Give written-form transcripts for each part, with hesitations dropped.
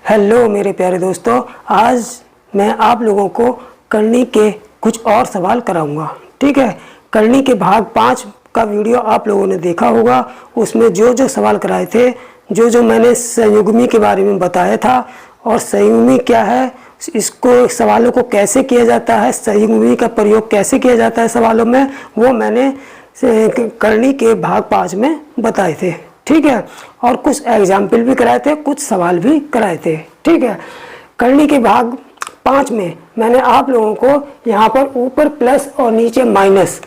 Hello मेरे प्यारे दोस्तों, आज मैं आप लोगों को करनी के कुछ और सवाल कराऊंगा। ठीक है, करनी के भाग 5 का वीडियो आप लोगों ने देखा होगा। उसमें जो जो सवाल कराए थे, जो जो मैंने संयुग्मी के बारे में बताया था और संयुग्मी क्या है, इसको सवालों को कैसे किया जाता है, संयुग्मी का प्रयोग कैसे किया जाता है सवालों में, वो मैंने करनी के भाग 5 में बताए थे। ठीक है, और कुछ एग्जाम्पल भी कराए थे, कुछ सवाल भी कराए थे। ठीक है, करनी के भाग 5 में मैंने आप लोगों को यहाँ पर ऊपर प्लस और नीचे माइनस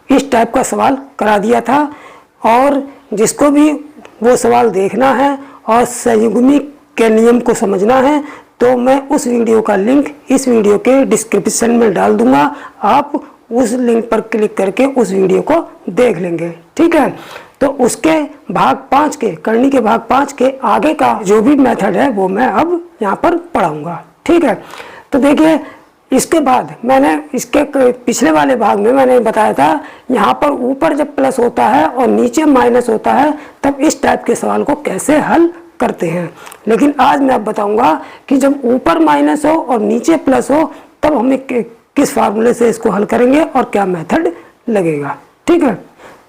इस टाइप का सवाल करा दिया था, और जिसको भी वो सवाल देखना है और संयुग्मी के नियम को समझना है तो मैं उस वीडियो का लिंक इस वीडियो के डिस्क्रिप्शन में डाल दूंगा। आप उस लिंक पर क्लिक करके उस वीडियो को देख लेंगे। ठीक है, तो उसके भाग 5 के, करनी के भाग 5 के आगे का जो भी मेथड है वो मैं अब यहाँ पर पढ़ाऊंगा। ठीक है, तो देखिए, इसके बाद मैंने इसके पिछले वाले भाग में मैंने बताया था, यहाँ पर ऊपर जब प्लस होता है और नीचे माइनस होता है तब इस टाइप के सवाल को कैसे हल करते हैं। लेकिन आज मैं अब बताऊंगा कि जब ऊपर माइनस हो और नीचे प्लस हो तब हमें किस फार्मूले से इसको हल करेंगे और क्या मेथड लगेगा। ठीक है,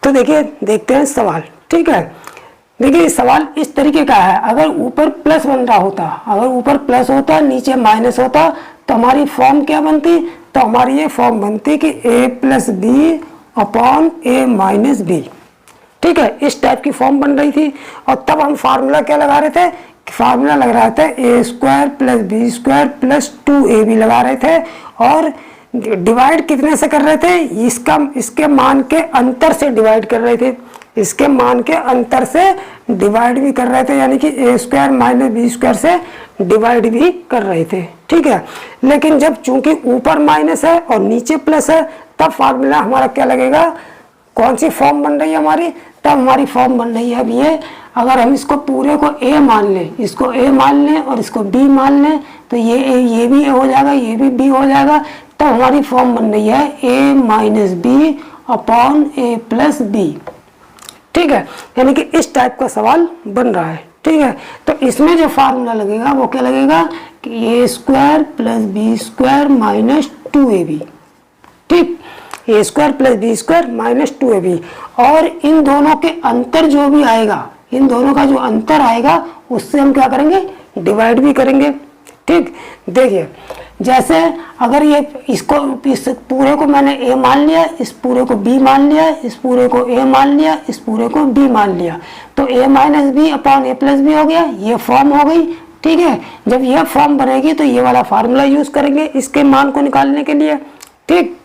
तो देखिए, देखते हैं सवाल। ठीक है, देखिए सवाल इस तरीके का है। अगर ऊपर प्लस बन रहा होता, अगर ऊपर प्लस होता नीचे माइनस होता तो हमारी फॉर्म क्या बनती? तो हमारी ये फॉर्म बनती कि a plus b upon a minus b. ठीक है, इस टाइप की फॉर्म बन रही थी। और तब हम फार्मूला क्या लगा रहे थे? फार्मूला लग रहा था a square plus B square plus 2ab लगा रहे थे, और डिवाइड कितने से कर रहे थे? इसके मान के अंतर से डिवाइड कर रहे थे, इसके मान के अंतर से डिवाइड भी कर रहे थे, यानी कि a square minus b square से डिवाइड भी कर रहे थे। ठीक है, लेकिन जब चूंकि ऊपर माइनस है और नीचे प्लस है तब फार्मूला हमारा क्या लगेगा? कौन सी फॉर्म बन रही है हमारी? तब हमारी फॉर्म बन रही है अब ये, अगर हम इसको पूरे को a मान लें, इसको a मान लें और इसको b मान लें तो ये भी a हो जाएगा, ये भी b हो जाएगा। तो हमारी फॉर्म बन रही है a minus b upon a plus b. ठीक है, यानी कि इस टाइप का सवाल बन रहा है। ठीक है, तो इसमें जो फार्मूला लगेगा वो क्या लगेगा कि a square plus B square minus 2ab। ठीक, a square plus B square minus 2ab, और इन दोनों के अंतर जो भी आएगा, इन दोनों का जो अंतर आएगा उससे हम क्या करेंगे? डिवाइड भी करेंगे। ठीक, देखिए, जैसे अगर ये इस पूरे को मैंने a मान लिया, इस पूरे को b मान लिया, इस पूरे को a मान लिया, इस पूरे को b मान लिया, तो a minus b upon a plus b हो गया, ये फॉर्म हो गई। ठीक है, जब यह फॉर्म बनेगी तो ये वाला फार्मूला यूज करेंगे इसके मान को निकालने के लिए। ठीक,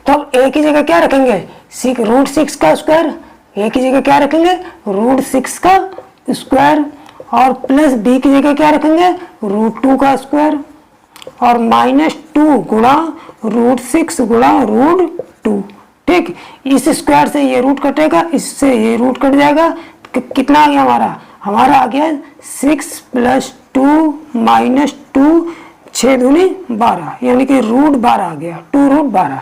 तो a की जगह क्या रखेंगे? √6 का स्क्वायर। a की जगह क्या रखेंगे? √6 का स्क्वायर, और प्लस b की जगह क्या रखेंगे? √2 का स्क्वायर, और माइनस 2 गुणा √6 गुणा √2। ठीक, इस स्क्वायर से ये रूट कटेगा, इससे ये रूट कट जाएगा, कितना आ गया हमारा आ गया 6 प्लस 2 माइनस 2, 6 दूनी 12, यानी कि √12 आ गया, 2√12।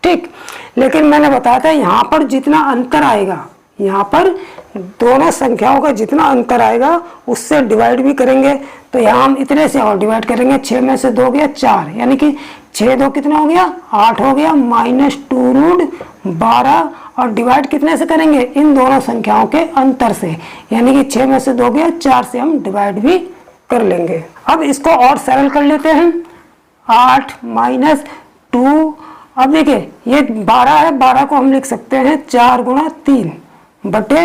ठीक, लेकिन मैंने बताया था यहाँ पर जितना अंतर आएगा, यहाँ पर दोनों संख्याओं का जितना अंतर आएगा उससे डिवाइड भी करेंगे। तो यहाँ हम इतने से और डिवाइड करेंगे, 6 में से 2 गया 4, यानी कि 6 2 कितना हो गया? 8 हो गया, माइनस 2√12, और डिवाइड कितने से करेंगे? इन दोनों संख्याओं के अंतर से, यानी कि 6 में से 2 गया 4 से हम डिवाइड भी कर लेंगे। अब इसको और सरल कर लेते हैं, 8 माइनस 2, अब देखिए ये 12 है, 12 को हम लिख सकते हैं 4 गुणा 3 बटे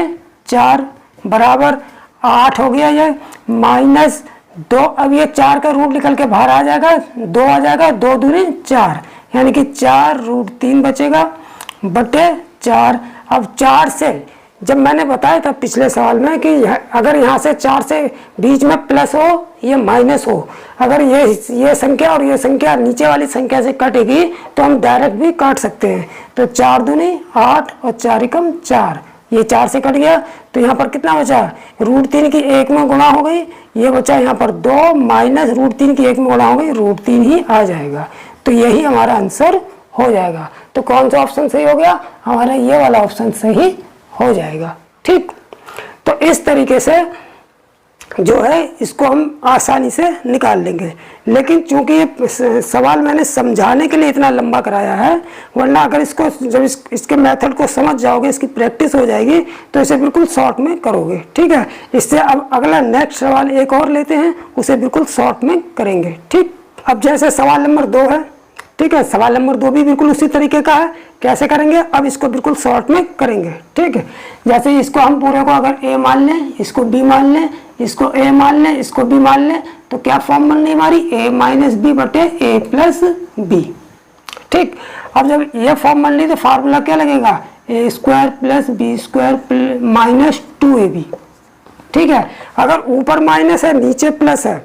4 बराबर 8 हो गया, ये माइनस 2, अब ये 4 का रूट निकल के बाहर आ जाएगा, 2 आ जाएगा, 2 दूनी 4, यानी कि 4√3 बचेगा बटे 4। अब 4 से, जब मैंने बताया था पिछले सवाल में कि अगर यहाँ से 4 से बीच में प्लस हो ये माइनस हो, अगर ये संख्या और ये संख्या नीचे वाली संख्या से कटेगी तो हम डायरेक्ट भी काट सकते हैं। तो 4 दूनी 8 और 4 एकम 4, ये 4 से कट गया, तो यहाँ पर कितना बचा? √3 की 1 में गुणा हो गई, ये बचा यहाँ पर 2 माइनस √3 की 1 में गुणा हो गई, √3 ही आ जाएगा। तो यही हमारा आंसर हो जाएगा। तो कौन सा ऑप्शन सही हो गया? हमारा ये वाला ऑप्शन सही हो जाएगा। ठीक, तो इस तरीके से जो है इसको हम आसानी से निकाल लेंगे। लेकिन चूंकि ये सवाल मैंने समझाने के लिए इतना लंबा कराया है, वरना अगर इसको जब इसके मेथड को समझ जाओगे, इसकी प्रैक्टिस हो जाएगी, तो इसे बिल्कुल शॉर्ट में करोगे। ठीक है, इससे अब अगला नेक्स्ट सवाल एक और लेते हैं, उसे बिल्कुल शॉर्ट में करेंगे। ठीक, अब जैसे सवाल नंबर 2 है, ठीक है, सवाल नंबर 2 भी बिल्कुल उसी तरीके का है। कैसे करेंगे, अब इसको बिल्कुल शॉर्ट में करेंगे। ठीक है, जैसे इसको हम पूरे को अगर a मान लें, इसको b मान लें, इसको a मान लें, इसको b मान लें, तो क्या फॉर्म बन रही हमारी a माइनस बी बटे a प्लस बी। ठीक, अब जब ये फॉर्म बन रही तो फार्मूला क्या लगेगा, a square plus B square minus 2ab। ठीक है, अगर ऊपर माइनस है नीचे प्लस है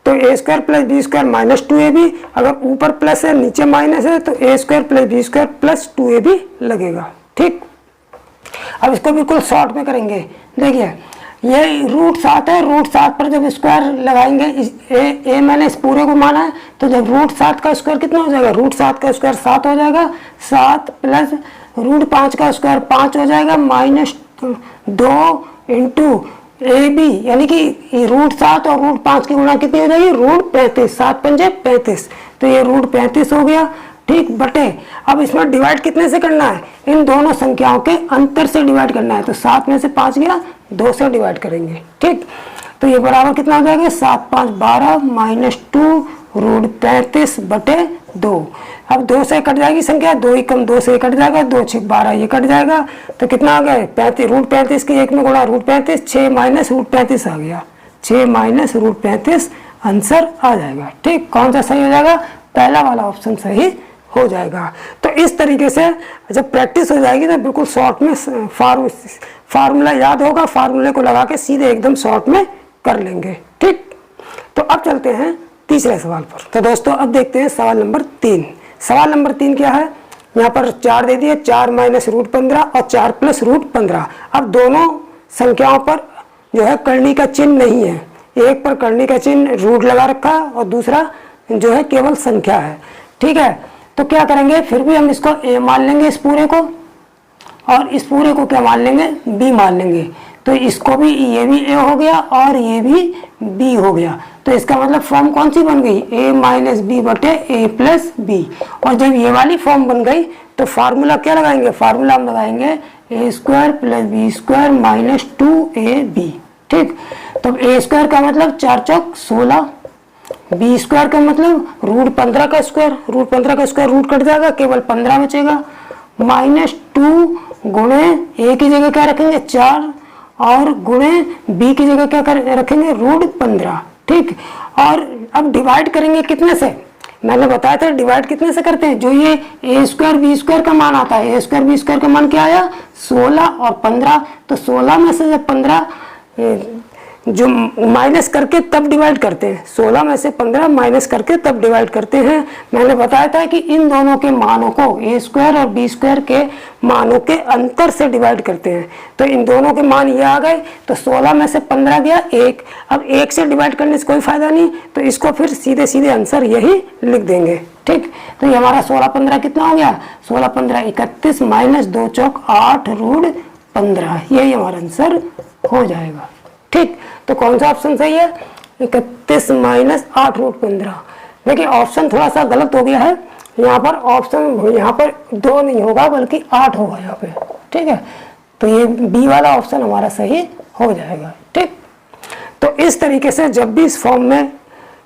तो A square plus B square minus 2ab, अगर ऊपर प्लस है नीचे माइनस है तो A square plus B square plus 2ab लगेगा। ठीक, अब इसको बिल्कुल शॉर्ट में करेंगे। देखिए ये रूट 7 है, रूट 7 पर जब स्क्वायर लगाएंगे, ए मैंने इस पूरे को माना है, तो जब रूट 7 का स्क्वायर कितना हो जाएगा, रूट 7 का स्क्वायर 7 हो जाएगा, 7 प्लस रूट 5 का स्क्वायर 5 हो जाएगा, माइनस 2 इंटू ए बी, यानी कि रूट 7 और रूट 5 की गुणा कितनी हो जाएगी, रूट 35, 7 पंजे 35, तो ये रूट 35 हो गया। ठीक, बटे अब इसमें डिवाइड कितने से करना है, इन दोनों संख्याओं के अंतर से डिवाइड करना है, तो 7 में से 5 गया, 2 से डिवाइड करेंगे। ठीक, तो ये बराबर कितना हो जाएगा, 7 5 12 माइनस 2 रूट 35 बटे 2। अब 2 से कट जाएगी संख्या, 2 ही कम 2 से कट जाएगा, 2 6 12 ये कट जाएगा, तो कितना आ गया 35, रूट 35 के 1 में गुणा रूट 35, 6 माइनस रूट 35 आ गया, 6 माइनस रूट 35 आंसर आ जाएगा। ठीक, कौन सा सही हो जाएगा, पहला वाला ऑप्शन सही हो जाएगा। तो इस तरीके से जब प्रैक्टिस हो जाएगी तो बिल्कुल शॉर्ट में फार्मूला याद होगा, फार्मूले को लगा के सीधे एकदम शॉर्ट में कर लेंगे। ठीक, तो अब चलते हैं तीसरे सवाल पर। तो दोस्तों अब देखते हैं सवाल नंबर 3। सवाल नंबर 3 क्या है, यहाँ पर 4 दे दिए, 4 माइनस रूट 15 और 4 प्लस रूट 15। अब दोनों संख्याओं पर जो है करनी का चिन्ह नहीं है, एक पर करनी का चिन्ह रूट लगा रखा है और दूसरा जो है केवल संख्या है। ठीक है, तो क्या करेंगे, फिर भी हम इसको a मान लेंगे इस पूरे को, और इस पूरे को क्या मान लेंगे, b मान लेंगे, तो इसको भी, ये भी a हो गया और ये भी b हो गया। तो इसका मतलब फॉर्म कौन सी बन गई, a माइनस बी बटे a प्लस बी। और जब ये वाली फॉर्म बन गई तो फार्मूला क्या लगाएंगे, फार्मूला हम लगाएंगे a square plus B square minus 2ab। ठीक, तो a स्क्वायर का मतलब 4 चौक 16, बी स्क्वायर का मतलब रूट 15 का स्क्वायर, रूट 15 का स्क्वायर रूट कट जाएगा, केवल 15 बचेगा, माइनस 2 गुणे ए की जगह क्या रखेंगे 4 और गुणे बी की जगह क्या रखेंगे रूट 15। ठीक, और अब डिवाइड करेंगे कितने से, मैंने बताया था डिवाइड कितने से करते हैं, जो ये ए स्क्वायर बी स्क्वायर का मान आता है, ए स्क्वायर बी स्क्वायर का मान क्या आया 16 और 15, तो 16 में से जब 15 जो माइनस करके तब डिवाइड करते हैं, 16 में से 15 माइनस करके तब डिवाइड करते हैं। मैंने बताया था कि इन दोनों के मानों को ए स्क्वायर और बी स्क्वायर के मानों के अंतर से डिवाइड करते हैं। तो इन दोनों के मान ये आ गए, तो 16 में से 15 गया 1। अब 1 से डिवाइड करने से कोई फायदा नहीं, तो इसको फिर सीधे सीधे आंसर यही लिख देंगे। ठीक, तो ये हमारा 16 15 कितना हो गया, 16 15 31 माइनस 2 चौक 8 रूट 15, यही हमारा आंसर हो जाएगा। ठीक, तो कौन सा ऑप्शन सही है, 31 माइनस 8 रूट 15। देखिए ऑप्शन थोड़ा सा गलत हो गया है, यहाँ पर ऑप्शन यहाँ पर 2 नहीं होगा बल्कि 8 होगा यहाँ पे। ठीक है, तो ये बी वाला ऑप्शन हमारा सही हो जाएगा। ठीक, तो इस तरीके से जब भी इस फॉर्म में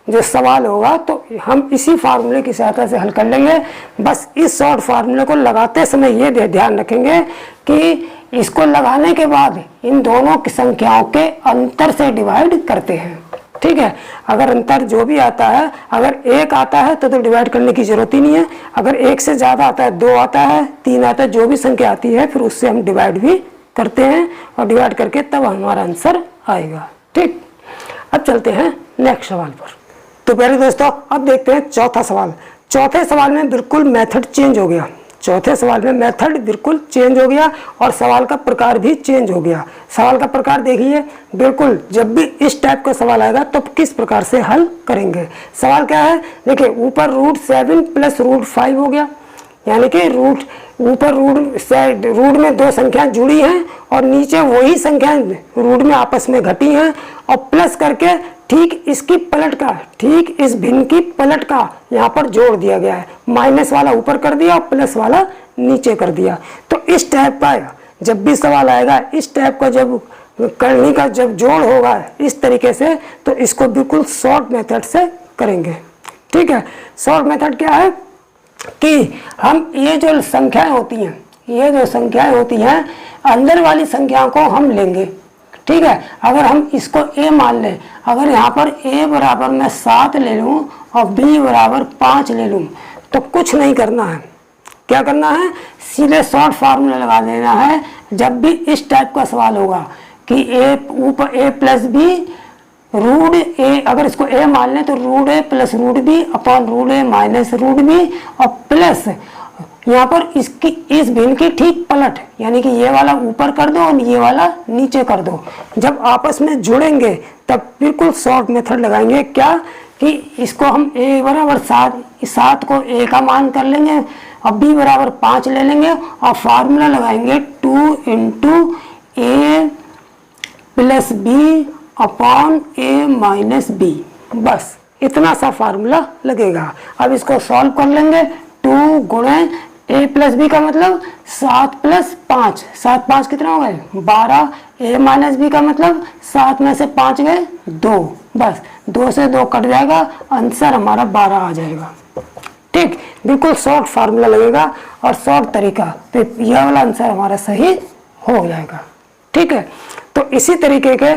जो सवाल होगा तो हम इसी फार्मूले की सहायता से हल कर लेंगे। बस इस शॉर्ट फार्मूले को लगाते समय ये ध्यान रखेंगे कि इसको लगाने के बाद इन दोनों की संख्याओं के अंतर से डिवाइड करते हैं। ठीक है, अगर अंतर जो भी आता है, अगर 1 आता है तो डिवाइड करने की जरूरत ही नहीं है, अगर 1 से ज़्यादा आता है, 2 आता है, 3 आता है, जो भी संख्या आती है फिर उससे हम डिवाइड भी करते हैं और डिवाइड करके तब हमारा आंसर आएगा। ठीक, अब चलते हैं नेक्स्ट सवाल पर। तो प्यारे दोस्तों अब देखते हैं चौथा सवाल। चौथे सवाल में बिल्कुल मेथड चेंज हो गया, चौथे सवाल में मेथड बिल्कुल चेंज हो गया और सवाल का प्रकार भी चेंज हो गया। सवाल का प्रकार देखिए, बिल्कुल जब भी इस टाइप का सवाल आएगा तो किस प्रकार से हल करेंगे। सवाल क्या है, देखिए ऊपर रूट 7 प्लस रूट 5 हो गया, यानी कि रूट ऊपर रूट में दो संख्याएं जुड़ी हैं और नीचे वही संख्याएं रूट में आपस में घटी हैं और प्लस करके ठीक इसकी पलट का, ठीक इस भिन्न की पलट का यहाँ पर जोड़ दिया गया है। माइनस वाला ऊपर कर दिया और प्लस वाला नीचे कर दिया। तो इस टाइप का जब भी सवाल आएगा, इस टाइप का जब करनी का जब जोड़ होगा इस तरीके से, तो इसको बिल्कुल शॉर्ट मेथड से करेंगे। ठीक है, शॉर्ट मेथड क्या है कि हम ये जो संख्याएं होती हैं, ये जो संख्याएं होती हैं अंदर वाली संख्याओं को हम लेंगे। ठीक है, अगर हम इसको a मान लें, अगर यहाँ पर a बराबर मैं 7 ले लूँ और b बराबर 5 ले लूँ, तो कुछ नहीं करना है। क्या करना है, सीधे शॉर्ट फार्मूला लगा देना है। जब भी इस टाइप का सवाल होगा कि a ऊपर a plus b root a, अगर इसको a मान लें तो root a plus root b upon root a minus root b और प्लस यहाँ पर इसकी इस भिन्न की ठीक पलट, यानी कि ये वाला ऊपर कर दो और ये वाला नीचे कर दो। जब आपस में जुड़ेंगे तब बिल्कुल शॉर्ट मेथड लगाएंगे। क्या कि इसको हम a बराबर 7 को a का मान कर लेंगे और b बराबर 5 ले लेंगे और फार्मूला लगाएंगे 2 into a plus b upon a minus b. बस इतना सा फार्मूला लगेगा। अब इसको सॉल्व कर लेंगे। 2 गुणे a प्लस बी का मतलब 7 प्लस 5, 7 5 कितना हो गए 12। a माइनस बी का मतलब 7 में से 5 गए 2, बस 2 से 2 कट जाएगा, आंसर हमारा 12 आ जाएगा। ठीक, बिल्कुल शॉर्ट फार्मूला लगेगा और शॉर्ट तरीका, तो यह वाला आंसर हमारा सही हो जाएगा। ठीक है, तो इसी तरीके के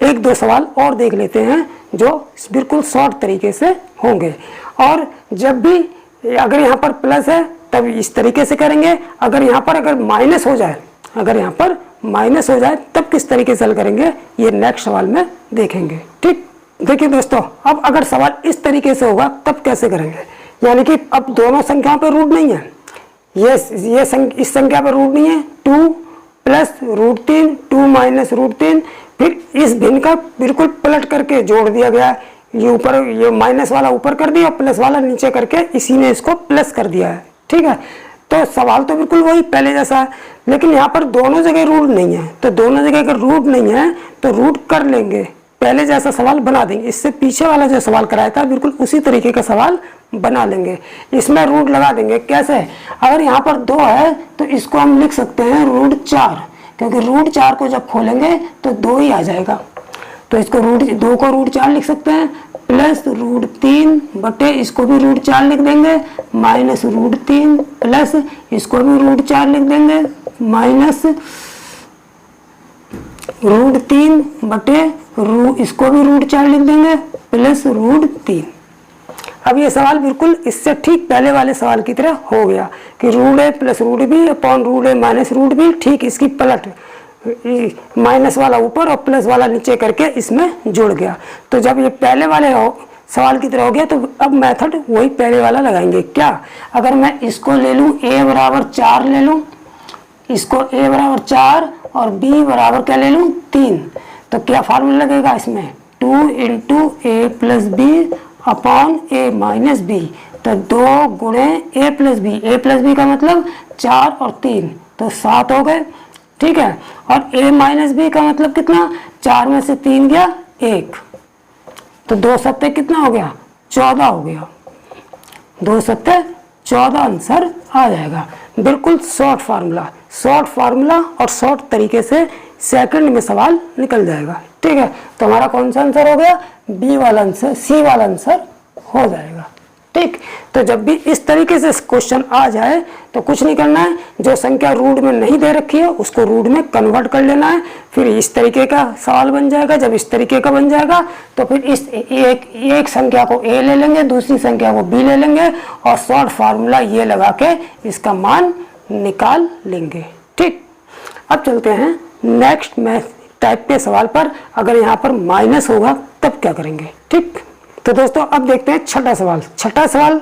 एक दो सवाल और देख लेते हैं जो बिल्कुल शॉर्ट तरीके से होंगे। और जब भी अगर यहाँ पर प्लस है तब इस तरीके से करेंगे, अगर यहाँ पर अगर माइनस हो जाए, अगर यहाँ पर माइनस हो जाए तब किस तरीके से हल करेंगे, ये नेक्स्ट सवाल में देखेंगे। ठीक, देखिए दोस्तों, अब अगर सवाल इस तरीके से होगा तब कैसे करेंगे, यानी कि अब दोनों संख्याओं पर रूट नहीं है, इस संख्या पर रूट नहीं है, 2 प्लस रूट 3, 2 माइनस रूट 3, फिर इस भिन्न का बिल्कुल पलट करके जोड़ दिया गया। ये ऊपर, ये माइनस वाला ऊपर कर दिया, प्लस वाला नीचे करके इसी ने इसको प्लस कर दिया है। ठीक है, तो सवाल तो बिल्कुल वही पहले जैसा है, लेकिन यहाँ पर दोनों जगह रूट नहीं है। तो दोनों जगह अगर रूट नहीं है तो रूट कर लेंगे, पहले जैसा सवाल बना देंगे। इससे पीछे वाला जो सवाल कराया था बिल्कुल उसी तरीके का सवाल बना लेंगे, इसमें रूट लगा देंगे। कैसे, अगर यहाँ पर 2 है तो इसको हम लिख सकते हैं रूट 4, क्योंकि रूट 4 को जब खोलेंगे तो 2 ही आ जाएगा। तो इसको रूट 2 को रूट 4 लिख सकते हैं, प्लस रूट 3 बटे इसको भी रूट 4 लिख देंगे, माइनस रूट 3 प्लस इसको भी रूट 4 लिख देंगे, माइनस रूट 3 बटे इसको भी रूट 4 लिख देंगे, प्लस रूट 3। अब ये सवाल बिल्कुल इससे ठीक पहले वाले सवाल की तरह हो गया कि root a plus root b upon root a minus root b, ठीक इसकी पलट, माइनस वाला ऊपर और प्लस वाला नीचे करके इसमें जुड़ गया। तो जब ये पहले वाले सवाल की तरह हो गया तो अब मेथड वही पहले वाला लगाएंगे। क्या, अगर मैं इसको ले लूँ a बराबर 4 ले लूँ, इसको a बराबर 4 और b बराबर क्या ले लूँ 3, तो क्या फार्मूला लगेगा इसमें 2 into a plus b upon a minus b. तो 2 गुणे a प्लस बी का मतलब 4 और 3, तो 7 हो गए। ठीक है, और a माइनस बी का मतलब कितना, 4 में से 3 गया 1, तो 2 सत्ते कितना हो गया 14 हो गया, 2 सत्ते 14 आंसर आ जाएगा। बिल्कुल शॉर्ट फार्मूला और शॉर्ट तरीके से सेकंड में सवाल निकल जाएगा। ठीक है, तो हमारा कौन सा आंसर हो गया, बी वाला आंसर, सी वाला आंसर हो जाएगा। ठीक, तो जब भी इस तरीके से क्वेश्चन आ जाए तो कुछ नहीं करना है, जो संख्या रूट में नहीं दे रखी है उसको रूट में कन्वर्ट कर लेना है, फिर इस तरीके का सवाल बन जाएगा। जब इस तरीके का बन जाएगा तो फिर इस एक संख्या को a ले लेंगे, दूसरी संख्या को b ले लेंगे और शॉर्ट फार्मूला ये लगा के इसका मान निकाल लेंगे। ठीक, अब चलते हैं नेक्स्ट मैथ टाइप के सवाल पर। अगर यहाँ पर माइनस होगा तब क्या करेंगे। ठीक, तो दोस्तों अब देखते हैं छठा सवाल।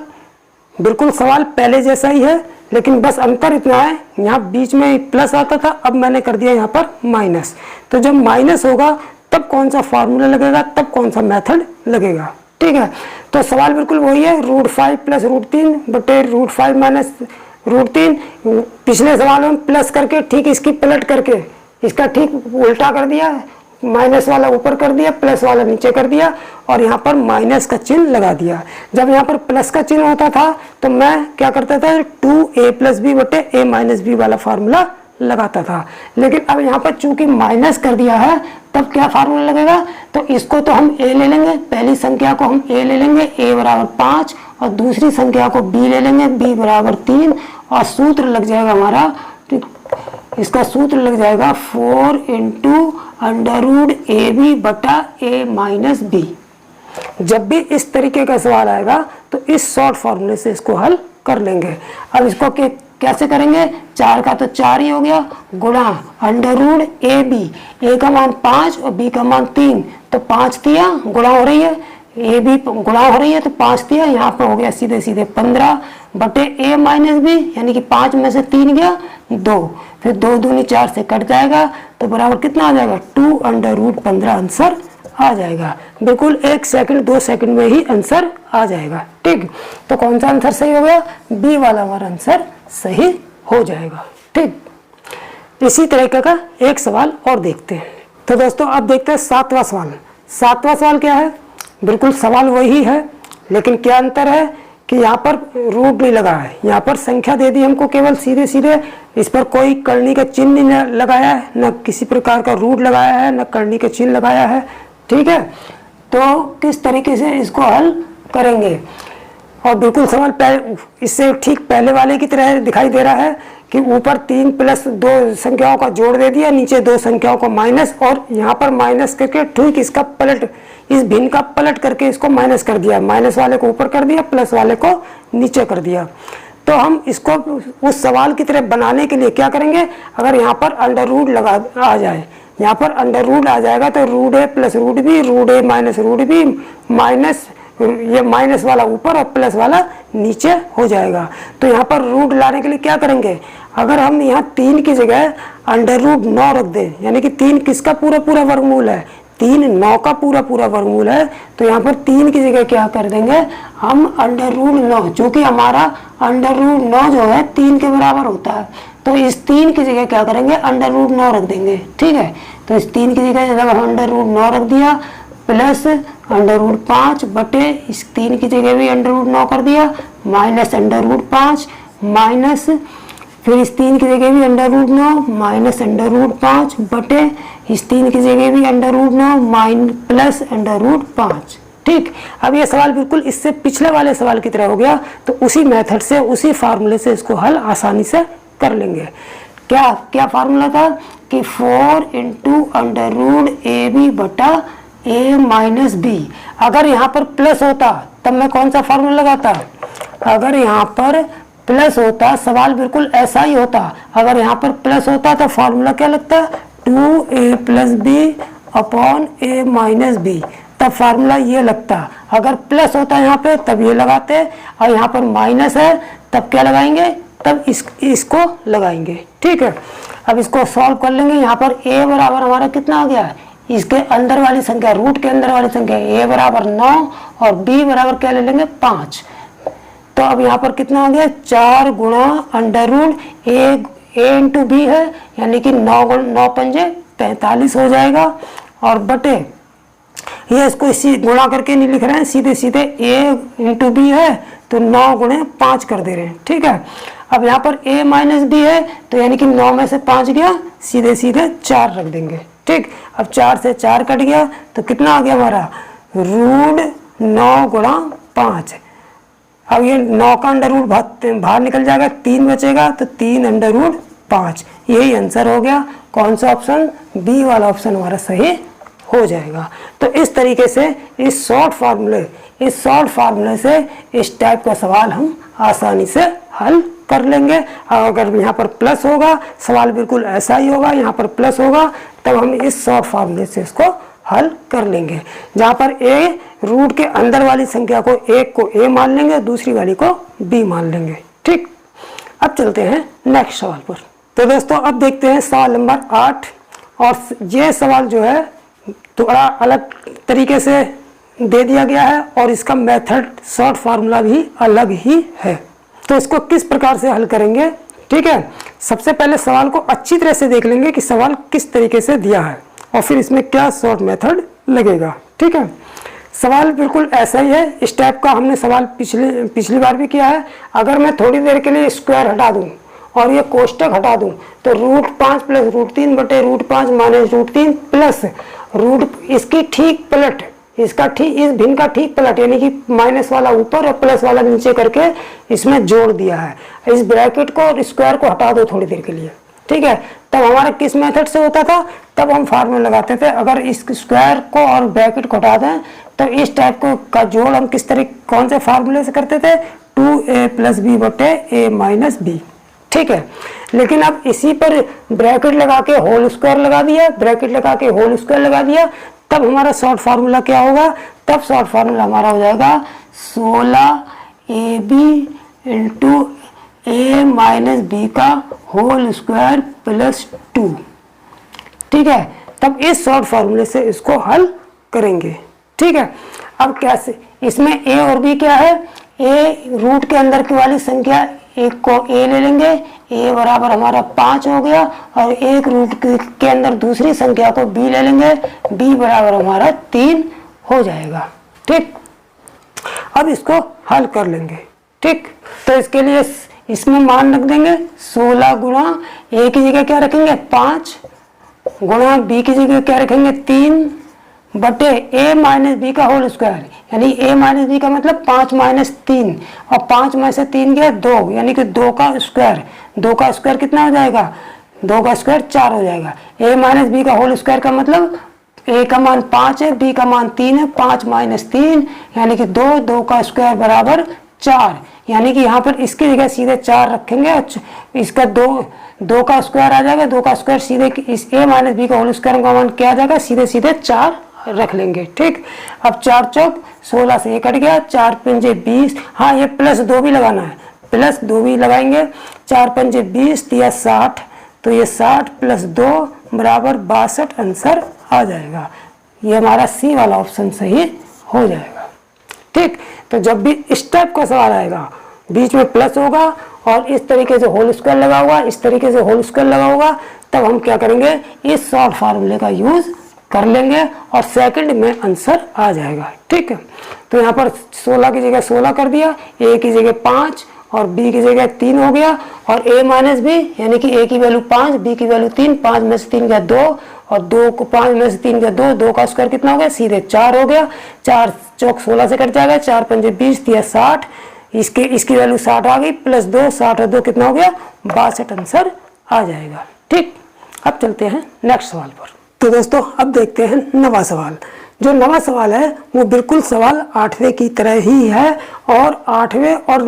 बिल्कुल सवाल पहले जैसा ही है, लेकिन बस अंतर इतना है, यहाँ बीच में प्लस आता था, अब मैंने कर दिया यहाँ पर माइनस। तो जब माइनस होगा तब कौन सा फार्मूला लगेगा, तब कौन सा मेथड लगेगा। ठीक है, तो सवाल बिल्कुल वही है, रूट 5 प्लस रूट 3 बटे रूट 5 माइनस √3 पिछले सवाल में प्लस करके ठीक इसकी पलट करके इसका ठीक उल्टा कर दिया, माइनस वाला ऊपर कर दिया, प्लस वाला नीचे कर दिया और यहाँ पर माइनस का चिन्ह लगा दिया। जब यहाँ पर प्लस का चिन्ह होता था तो मैं क्या करता था 2a + b बटे a - b वाला फार्मूला लगाता था, लेकिन अब यहाँ पर चूंकि माइनस कर दिया है तब क्या फार्मूला लगेगा, तो इसको तो हम a ले लेंगे, पहली संख्या को हम a ले लेंगे, a = 5 और दूसरी संख्या को b ले लेंगे, b = 3 और सूत्र लग जाएगा हमारा, इसका सूत्र लग जाएगा 4 × √ab बटा a - b। जब भी इस तरीके का सवाल आएगा तो इस शॉर्ट फॉर्मूले से इसको हल कर लेंगे। अब इसको कैसे करेंगे, 4 का तो 4 ही हो गया गुणा √ab, a का मान 5 और b का मान 3, तो 5 तिया गुणा हो रही है, a b गुणा हो रही है तो 5 तिया यहाँ पर हो गया सीधे सीधे 15 बटे a - b, यानी कि 5 में से 3 गया 2, फिर 2 दूनी 4 से कट जाएगा तो बराबर कितना आ जाएगा 2 √15 आंसर आ जाएगा। बिल्कुल 1 सेकंड 2 सेकंड में ही आंसर आ जाएगा। ठीक, तो कौन सा आंसर सही हो गया, बी वाला हमारा आंसर सही हो जाएगा। ठीक, इसी तरीके का एक सवाल और देखते हैं। तो दोस्तों अब देखते हैं 7वां सवाल। 7वां सवाल क्या है, बिल्कुल सवाल वही है लेकिन क्या अंतर है कि यहाँ पर रूट नहीं लगा है, यहाँ पर संख्या दे दी हमको केवल सीधे सीधे, इस पर कोई करनी का चिन्ह नहीं लगाया है, न किसी प्रकार का रूट लगाया है, न करनी का चिन्ह लगाया है। ठीक है, तो किस तरीके से इसको हल करेंगे, और बिल्कुल सवाल इससे ठीक पहले वाले की तरह दिखाई दे रहा है कि ऊपर 3 + 2 संख्याओं का जोड़ दे दिया, नीचे 2 संख्याओं को माइनस, और यहाँ पर माइनस करके ठीक इसका पलट, इस भिन्न का पलट करके इसको माइनस कर दिया, माइनस वाले को ऊपर कर दिया, प्लस वाले को नीचे कर दिया। तो हम इसको उस सवाल की तरह बनाने के लिए क्या करेंगे, अगर यहाँ पर √ लगा आ जाए, यहाँ पर √ आ जाएगा तो √a + √b, √a - √b minus, ये माइनस वाला ऊपर और प्लस वाला नीचे हो जाएगा। तो यहाँ पर रूट लाने के लिए क्या करेंगे, अगर हम यहाँ 3 की जगह √9 रख दें, यानी कि 3 किसका पूरा पूरा वर्गमूल है, 3 9 का पूरा पूरा वर्गमूल है, तो यहाँ पर 3 की जगह क्या कर देंगे हम √9, चूँकि हमारा √9 जो है 3 के बराबर होता है, तो इस 3 की जगह क्या करेंगे √9 रख देंगे। ठीक है, तो इस 3 की जगह जब √9 रख दिया प्लस √5 बटे इस 3 की जगह भी √9 कर दिया, माइनस √5 माइनस, फिर इस 3 की जगह भी √9 माइनस √5 बटे इस 3 की जगह भी √9 प्लस √5। ठीक, अब ये सवाल बिल्कुल इससे पिछले वाले सवाल की तरह हो गया, तो उसी मेथड से उसी फार्मूले से इसको हल आसानी से कर लेंगे। क्या क्या फार्मूला था कि 4 × √ab बटा a - b। अगर यहाँ पर प्लस होता तब मैं कौन सा फार्मूला लगाता, अगर यहाँ पर प्लस होता सवाल बिल्कुल ऐसा ही होता, अगर यहाँ पर प्लस होता तो फार्मूला क्या लगता 2a + b upon a - b, तब फार्मूला ये लगता। अगर प्लस होता यहाँ पे तब ये लगाते, और यहाँ पर माइनस है तब क्या लगाएंगे, तब इसको लगाएंगे। ठीक है, अब इसको सॉल्व कर लेंगे। यहाँ पर a बराबर हमारा कितना आ गया, इसके अंदर वाली संख्या, रूट के अंदर वाली संख्या a = 9 और b बराबर क्या ले लेंगे 5, तो अब यहाँ पर कितना आ गया 4 गुणा √a × b है, यानी कि 9 पंजे 45 हो जाएगा, और बटे ये इसको इसी गुणा करके नहीं लिख रहे हैं, सीधे सीधे a × b है तो 9 गुणे 5 कर दे रहे हैं। ठीक है, अब यहाँ पर a - b है तो यानी कि 9 में से 5 गया, सीधे सीधे 4 रख देंगे। ठीक, अब 4 से 4 कट गया तो कितना आ गया हमारा √9 गुणा 5। अब ये 9 का √ बाहर निकल जाएगा, 3 बचेगा तो 3 √5, यही आंसर हो गया। कौन सा ऑप्शन, बी वाला ऑप्शन हमारा सही हो जाएगा। तो इस तरीके से इस शॉर्ट फार्मूले से इस टाइप का सवाल हम आसानी से हल कर लेंगे। अगर यहाँ पर प्लस होगा सवाल बिल्कुल ऐसा ही होगा, यहाँ पर प्लस होगा तब हम इस शॉर्ट फार्मूले से इसको हल कर लेंगे, जहाँ पर a रूट के अंदर वाली संख्या को एक को a मान लेंगे, दूसरी वाली को b मान लेंगे। ठीक, अब चलते हैं नेक्स्ट सवाल पर। तो दोस्तों अब देखते हैं सवाल नंबर 8, और ये सवाल जो है थोड़ा अलग तरीके से दे दिया गया है और इसका मेथड शॉर्ट फार्मूला भी अलग ही है। तो इसको किस प्रकार से हल करेंगे, ठीक है। सबसे पहले सवाल को अच्छी तरह से देख लेंगे कि सवाल किस तरीके से दिया है और फिर इसमें क्या शॉर्ट मेथड लगेगा, ठीक है। सवाल बिल्कुल ऐसा ही है, इस टाइप का हमने सवाल पिछली बार भी किया है। अगर मैं थोड़ी देर के लिए स्क्वायर हटा दूं और ये कोष्टक हटा दूं तो √5 प्लस √3 बटे √5 माइनस √3 प्लस इसकी ठीक पलट, इसका ठीक, इस भिन्न का ठीक पलट, यानी कि माइनस वाला ऊपर और प्लस वाला नीचे करके इसमें जोड़ दिया है। इस ब्रैकेट को और स्क्वायर को हटा दो थोड़ी देर के लिए, ठीक है। तब हमारा किस मेथड से होता था, तब हम फार्मूला लगाते थे। अगर इस स्क्वायर को और ब्रैकेट को हटा दें तो इस टाइप का जोड़ हम किस तरीके, कौन से फार्मूले से करते थे, 2a + b बटे a - b, ठीक है। लेकिन अब इसी पर ब्रैकेट लगा के होल स्क्वायर लगा दिया, ब्रैकेट लगा के होल स्क्वायर लगा दिया, तब हमारा शॉर्ट फार्मूला क्या होगा, तब शॉर्ट फार्मूला हमारा हो जाएगा 16ab × a - b का होल स्क्वायर प्लस 2, ठीक है। तब इस शॉर्ट फार्मूले से इसको हल करेंगे, ठीक है। अब कैसे, इसमें a और b क्या है, a रूट के अंदर की वाली संख्या एक को a ले लेंगे, a बराबर हमारा 5 हो गया, और एक रूट के अंदर दूसरी संख्या को b ले लेंगे, b बराबर हमारा 3 हो जाएगा, ठीक। अब इसको हल कर लेंगे, ठीक। तो इसके लिए इसमें मान रख देंगे 16 गुणा a की जगह क्या रखेंगे 5, गुणा b की जगह क्या रखेंगे 3 बटे a - b का होल स्क्वायर, यानी a - b का मतलब 5 - 3, और 5 में से 3 गया 2, यानी कि 2 का स्क्वायर, 2 का स्क्वायर कितना हो जाएगा, 2 का स्क्वायर 4 हो जाएगा। a - b का होल स्क्वायर का मतलब a का मान 5 है, b का मान 3 है, 5 - 3 यानी कि 2, 2 का स्क्वायर बराबर 4, यानी कि यहाँ पर इसकी जगह सीधे 4 रखेंगे, इसका 2 का स्क्वायर आ जाएगा, 2 का स्क्वायर सीधे इस a - b का होल स्क्वायर का मान क्या आ जाएगा, सीधे सीधे 4 रख लेंगे, ठीक। अब 4 चौक 16 से 1 कट गया, 4 पंजे 20, हाँ ये प्लस 2 भी लगाना है, प्लस 2 भी लगाएंगे, 4 पंजे 20 दिया 60, तो ये 60 + 2 बराबर 62 आंसर आ जाएगा। ये हमारा सी वाला ऑप्शन सही हो जाएगा, ठीक। तो जब भी इस टाइप का सवाल आएगा, बीच में प्लस होगा और इस तरीके से होल स्क्वायर लगा हुआ, इस तरीके से होल स्क्वायर लगा होगा, तब हम क्या करेंगे, इस शॉर्ट फार्मूले का यूज कर लेंगे और सेकंड में आंसर आ जाएगा, ठीक है। तो यहाँ पर 16 की जगह 16 कर दिया, a की जगह 5 और b की जगह 3 हो गया, और a - b यानी कि a की वैल्यू 5, b की वैल्यू 3, 5 में से 3 गया 2, और 2 को 5 में से 3 गया 2, 2 का स्क्वायर कितना हो गया, सीधे 4 हो गया, 4 चौक 16 से कट जाएगा, 4 पंजे 20 दिया 60, इसकी वैल्यू 60 आ गई, प्लस 2, 60 और 2 कितना हो गया 62 आंसर आ जाएगा, ठीक। अब चलते हैं नेक्स्ट सवाल पर। तो दोस्तों अब देखते हैं नवा सवाल। जो नवा सवाल है वो बिल्कुल सवाल 8वें की तरह ही है, और 8वें और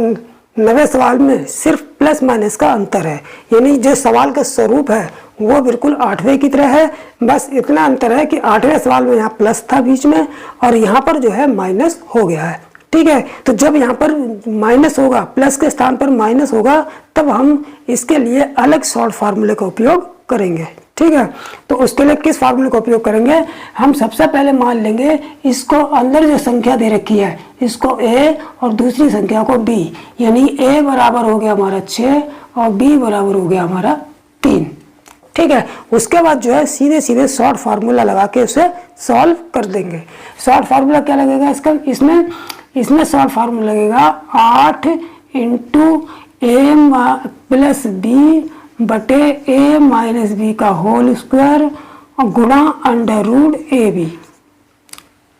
9वें सवाल में सिर्फ प्लस माइनस का अंतर है, यानी जो सवाल का स्वरूप है वो बिल्कुल 8वें की तरह है, बस इतना अंतर है कि 8वें सवाल में यहाँ प्लस था बीच में और यहाँ पर जो है माइनस हो गया है, ठीक है। तो जब यहाँ पर माइनस होगा, प्लस के स्थान पर माइनस होगा, तब हम इसके लिए अलग शॉर्ट फार्मूले का उपयोग करेंगे, ठीक है। तो उसके लिए किस फार्मूले का उपयोग करेंगे, हम सबसे पहले मान लेंगे इसको अंदर जो संख्या दे रखी है इसको a और दूसरी संख्या को b, यानी a बराबर हो गया हमारा 6 और b बराबर हो गया हमारा 3, ठीक है। उसके बाद जो है सीधे सीधे शॉर्ट फार्मूला लगा के उसे सॉल्व कर देंगे। शॉर्ट फार्मूला क्या लगेगा इसका, इसमें शॉर्ट फार्मूला लगेगा 8 × a + b बटे a - b का होल स्क्वायर और गुणा √ab,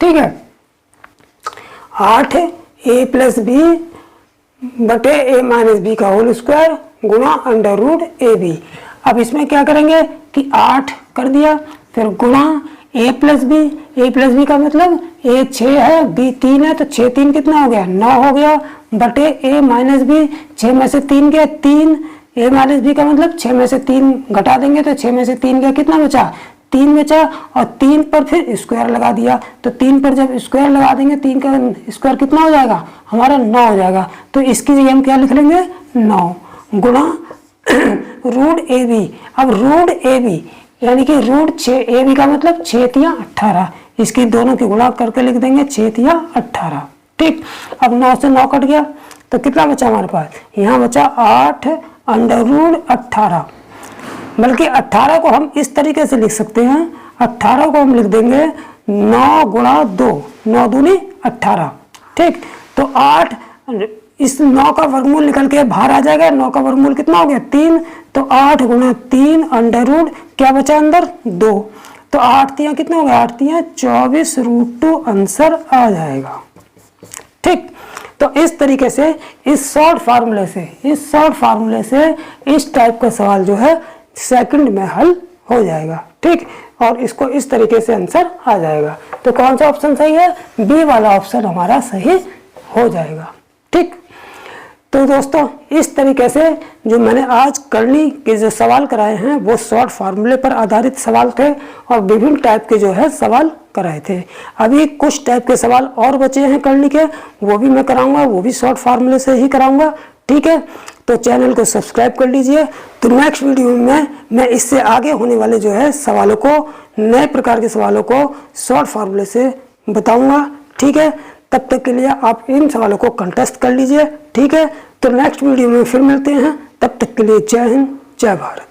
ठीक है। 8 a + b बटे a - b का होल स्क्वायर गुणा √ab। अब इसमें क्या करेंगे कि 8 कर दिया, फिर गुणा a + b का मतलब a 6 है, b 3 है, तो 6 3 कितना हो गया 9 हो गया, बटे a - b 6 में से 3 गया 3, a - b का मतलब 6 में से 3 घटा देंगे तो 6 में से 3 गया, कितना बचा 3 बचा, और 3 पर फिर स्क्वायर लगा दिया, तो 3 पर जब स्क्वायर लगा देंगे 3 का स्क्वायर कितना हो जाएगा हमारा 9 हो जाएगा, तो इसकी जगह हम क्या लिख लेंगे 9 गुणा √ab। अब √ab यानी कि √6ab का मतलब 6 तिया 18, इसकी दोनों की गुणा करके लिख देंगे 6 तिया 18, ठीक। अब 9 से 9 कट गया, तो कितना बचा हमारे पास, यहाँ बचा 8√18, बल्कि 18 को हम इस तरीके से लिख सकते हैं, 18 को हम लिख देंगे 9 गुणा 2, 9 दूनी 18, ठीक। तो 8, इस 9 का वर्गमूल निकल के बाहर आ जाएगा, 9 का वर्गमूल कितना हो गया 3, तो 8 गुणा 3 अंडर क्या बचा अंदर 2, तो 8 तियां कितना हो गया, 8 तियां 24√2 आंसर आ जाएगा, ठीक। तो इस तरीके से इस शॉर्ट फार्मूले से इस टाइप का सवाल जो है सेकंड में हल हो जाएगा, ठीक। और इसको इस तरीके से आंसर आ जाएगा। तो कौन सा ऑप्शन सही है, बी वाला ऑप्शन हमारा सही हो जाएगा, ठीक। तो दोस्तों इस तरीके से जो मैंने आज करनी के जो सवाल कराए हैं वो शॉर्ट फार्मूले पर आधारित सवाल थे और विभिन्न टाइप के जो है सवाल कराए थे। अभी कुछ टाइप के सवाल और बचे हैं करनी के, वो भी मैं कराऊंगा, वो भी शॉर्ट फार्मूले से ही कराऊंगा, ठीक है। तो चैनल को सब्सक्राइब कर लीजिए। तो नेक्स्ट वीडियो में मैं इससे आगे होने वाले जो है सवालों को, नए प्रकार के सवालों को शॉर्ट फार्मूले से बताऊंगा, ठीक है। तब तक के लिए आप इन सवालों को कंटेस्ट कर लीजिए, ठीक है। तो नेक्स्ट वीडियो में फिर मिलते हैं, तब तक के लिए जय हिंद, जय भारत।